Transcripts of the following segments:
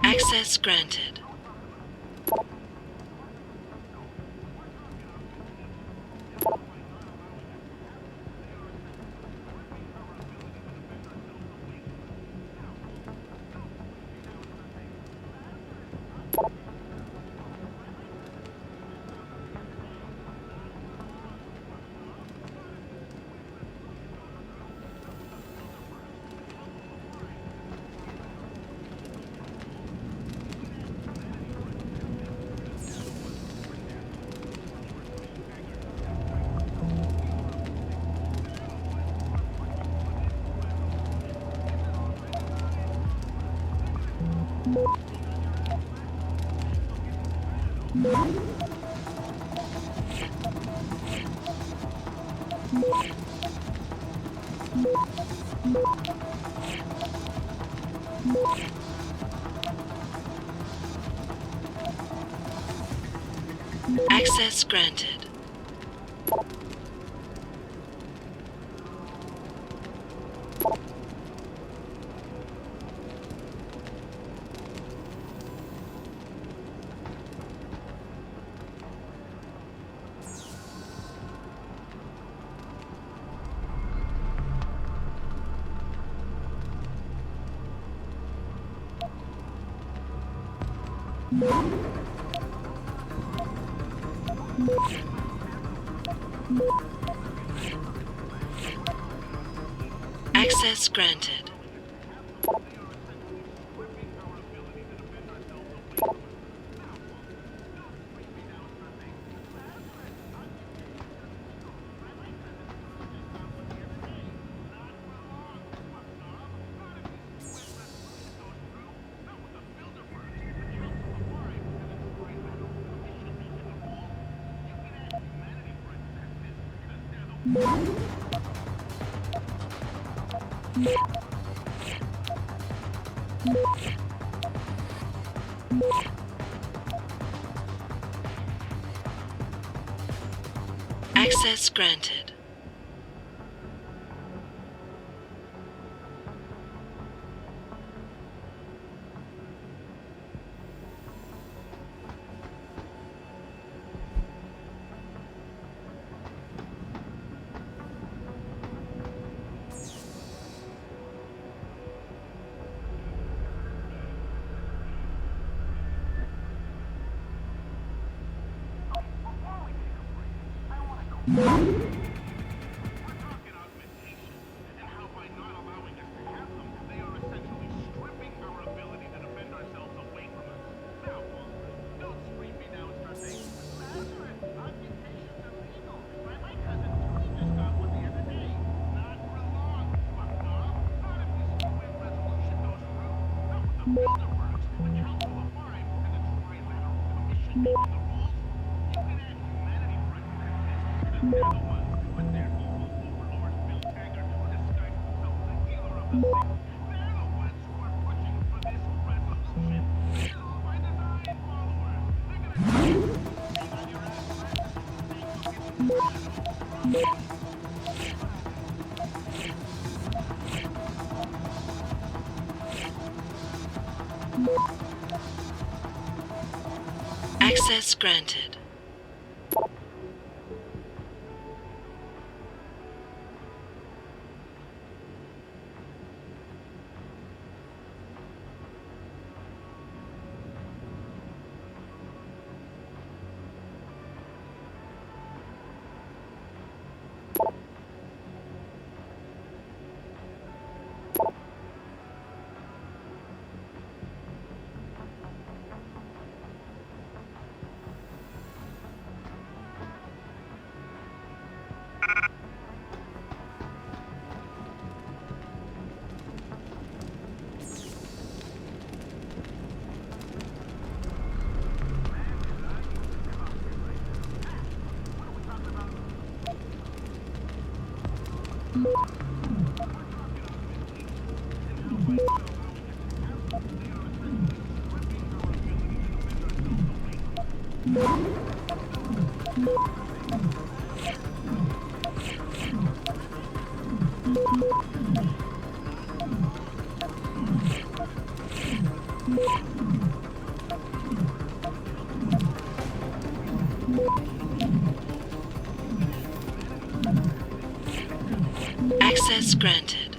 Access granted. Access granted. Access granted. Access granted. Access granted. Access granted.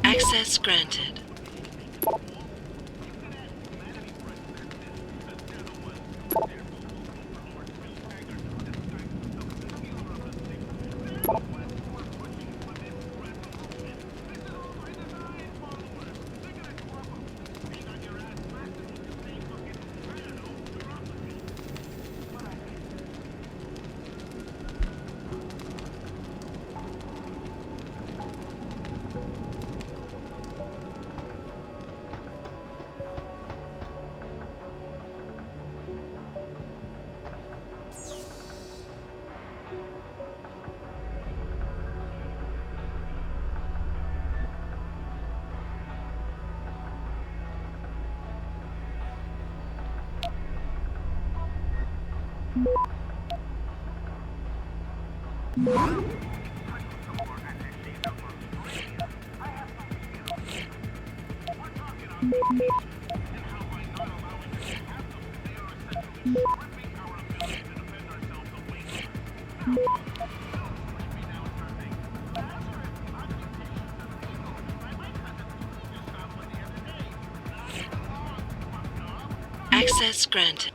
Access granted. Access granted.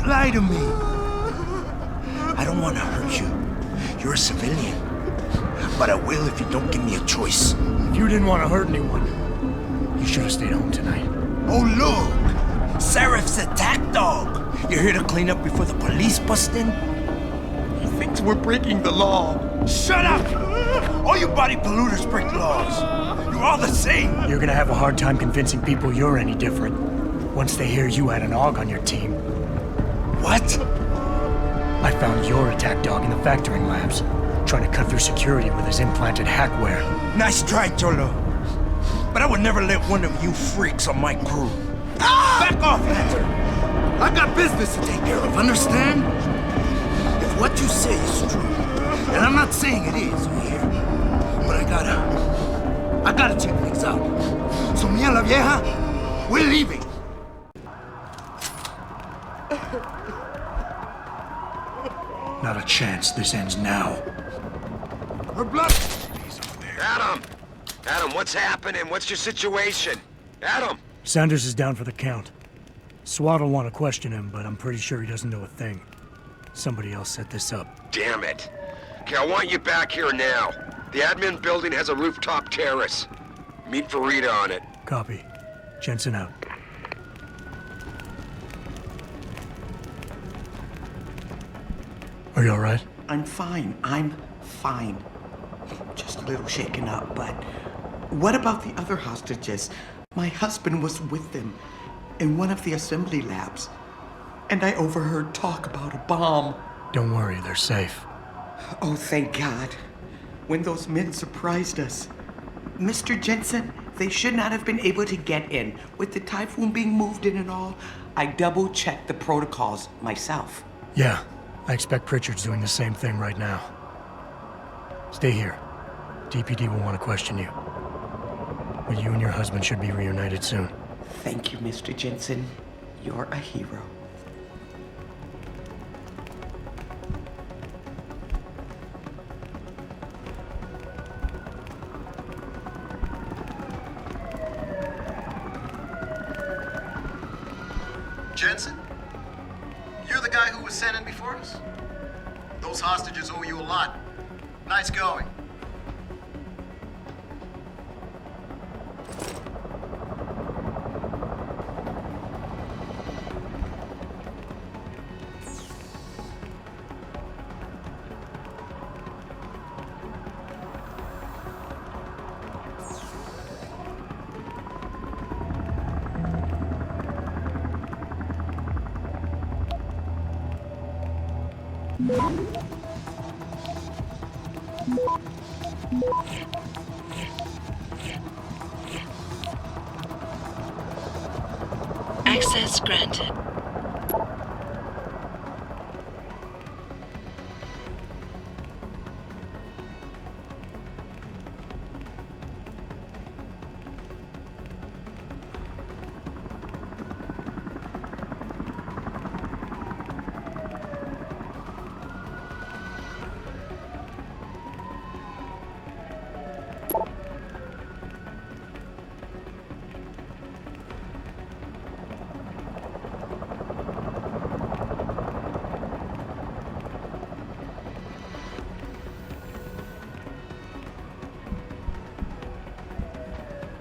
lie to me. I don't want to hurt you. You're a civilian. But I will if you don't give me a choice. If you didn't want to hurt anyone, you should have stayed home tonight. Oh, look! Seraph's attack dog! You're here to clean up before the police bust in? He thinks we're breaking the law. Shut up! All you body polluters break laws. You're all the same. You're gonna have a hard time convincing people you're any different once they hear you had an AUG on your team. What? I found your attack dog in the factoring labs, trying to cut through security with his implanted hackware. Nice try, Cholo. But I would never let one of you freaks on my crew. Ah! Back off, Hunter! I got business to take care of, understand? If what you say is true, and I'm not saying it is here, but I gotta check things out. So me and la vieja, we're leaving. Not a chance this ends now. Her blood! Adam! Adam, what's happening? What's your situation? Adam! Sanders is down for the count. SWAT will want to question him, but I'm pretty sure he doesn't know a thing. Somebody else set this up. Damn it. Okay, I want you back here now. The admin building has a rooftop terrace. Meet Farida on it. Copy. Jensen out. Are you all right? I'm fine. Just a little shaken up, but what about the other hostages? My husband was with them in one of the assembly labs, and I overheard talk about a bomb. Don't worry, they're safe. Oh, thank God. When those men surprised us. Mr. Jensen, they should not have been able to get in. With the typhoon being moved in and all, I double-checked the protocols myself. Yeah, I expect Pritchard's doing the same thing right now. Stay here. DPD will want to question you. But you and your husband should be reunited soon. Thank you, Mr. Jensen. You're a hero. Jensen? You're the guy who was sent in before us? Those hostages owe you a lot. Nice going. Access granted.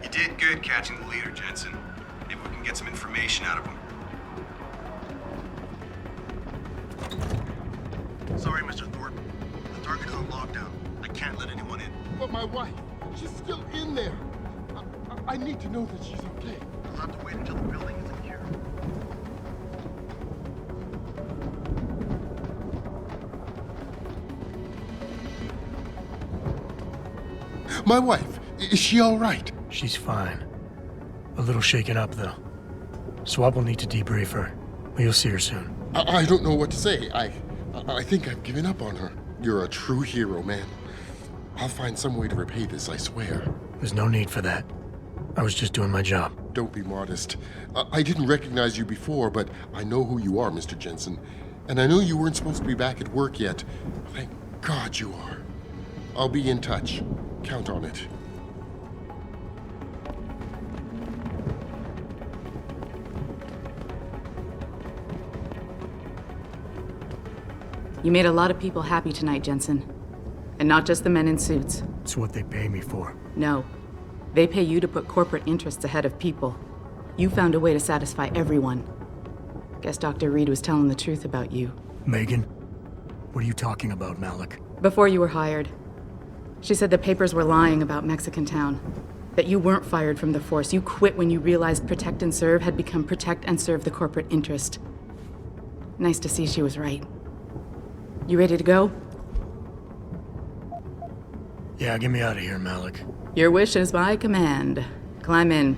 You did good catching the leader, Jensen. Maybe we can get some information out of him. Sorry, Mr. Thornton. The target is on lockdown. I can't let anyone in. But my wife, she's still in there. I need to know that she's okay. You'll have to wait until the building is secure. My wife, is she all right? She's fine. A little shaken up, though. Swab will need to debrief her, but you'll see her soon. I don't know what to say. I think I've given up on her. You're a true hero, man. I'll find some way to repay this, I swear. There's no need for that. I was just doing my job. Don't be modest. I didn't recognize you before, but I know who you are, Mr. Jensen. And I know you weren't supposed to be back at work yet. Thank God you are. I'll be in touch. Count on it. You made a lot of people happy tonight, Jensen. And not just the men in suits. It's what they pay me for. No. They pay you to put corporate interests ahead of people. You found a way to satisfy everyone. Guess Dr. Reed was telling the truth about you. Megan? What are you talking about, Malik? Before you were hired. She said the papers were lying about Mexican Town. That you weren't fired from the force. You quit when you realized Protect and Serve had become Protect and Serve the corporate interest. Nice to see she was right. You ready to go? Yeah, get me out of here, Malik. Your wish is my command. Climb in.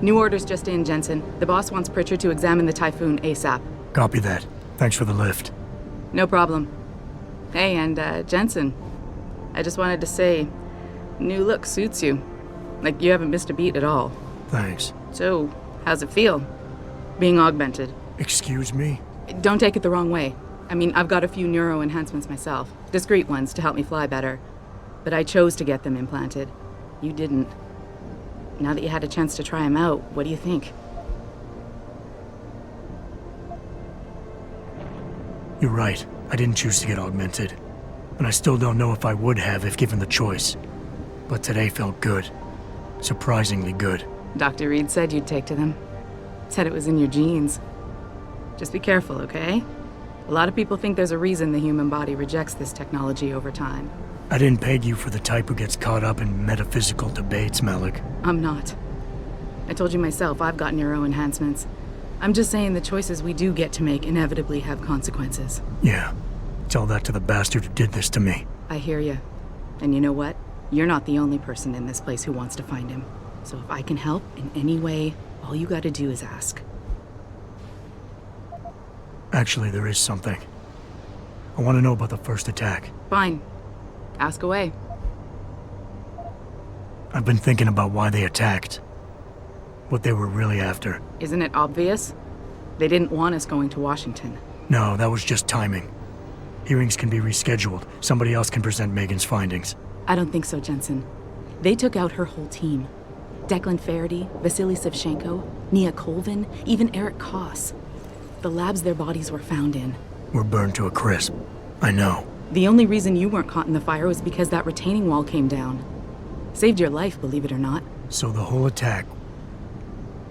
New orders just in, Jensen. The boss wants Pritchard to examine the Typhoon ASAP. Copy that. Thanks for the lift. No problem. Hey, and Jensen, I just wanted to say, new look suits you. Like you haven't missed a beat at all. Thanks. So, how's it feel? Being augmented? Excuse me? Don't take it the wrong way. I mean, I've got a few neuro enhancements myself. Discreet ones to help me fly better. But I chose to get them implanted. You didn't. Now that you had a chance to try them out, what do you think? You're right. I didn't choose to get augmented. And I still don't know if I would have if given the choice. But today felt good. Surprisingly good. Dr. Reed said you'd take to them. Said it was in your genes. Just be careful, okay? A lot of people think there's a reason the human body rejects this technology over time. I didn't peg you for the type who gets caught up in metaphysical debates, Malik. I'm not. I told you myself, I've got neuro enhancements. I'm just saying the choices we do get to make inevitably have consequences. Yeah. Tell that to the bastard who did this to me. I hear you. And you know what? You're not the only person in this place who wants to find him. So if I can help in any way, all you gotta do is ask. Actually, there is something. I want to know about the first attack. Fine. Ask away. I've been thinking about why they attacked. What they were really after. Isn't it obvious? They didn't want us going to Washington. No, that was just timing. Hearings can be rescheduled. Somebody else can present Megan's findings. I don't think so, Jensen. They took out her whole team. Declan Faraday, Vasily Savchenko, Nia Colvin, even Eric Koss. The labs their bodies were found in. We're burned to a crisp. I know. The only reason you weren't caught in the fire was because that retaining wall came down. Saved your life, believe it or not. So the whole attack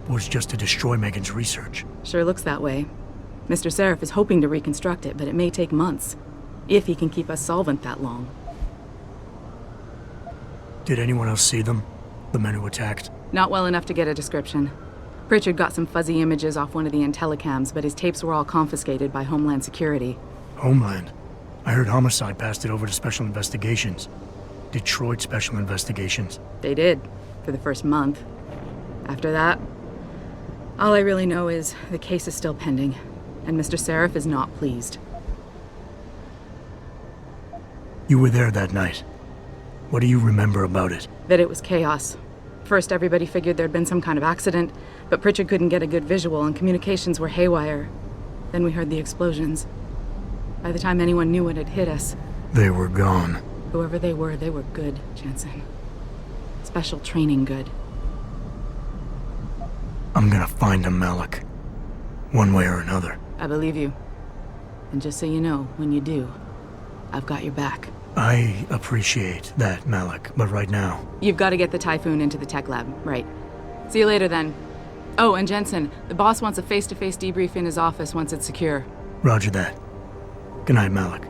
was just to destroy Megan's research. Sure looks that way. Mr. Seraph is hoping to reconstruct it, but it may take months. If he can keep us solvent that long. Did anyone else see them? The men who attacked? Not well enough to get a description. Pritchard got some fuzzy images off one of the Intellicams, but his tapes were all confiscated by Homeland Security. Homeland? I heard Homicide passed it over to Special Investigations. Detroit Special Investigations. They did, for the first month. After that, all I really know is the case is still pending, and Mr. Seraph is not pleased. You were there that night. What do you remember about it? That it was chaos. First, everybody figured there'd been some kind of accident, but Pritchard couldn't get a good visual and communications were haywire. Then we heard the explosions. By the time anyone knew what had hit us... They were gone. Whoever they were good, Jensen. Special training good. I'm gonna find them, Malik. One way or another. I believe you. And just so you know, when you do, I've got your back. I appreciate that, Malik, but right now... You've got to get the Typhoon into the tech lab, right. See you later, then. Oh, and Jensen, the boss wants a face-to-face debrief in his office once it's secure. Roger that. Good night, Malik.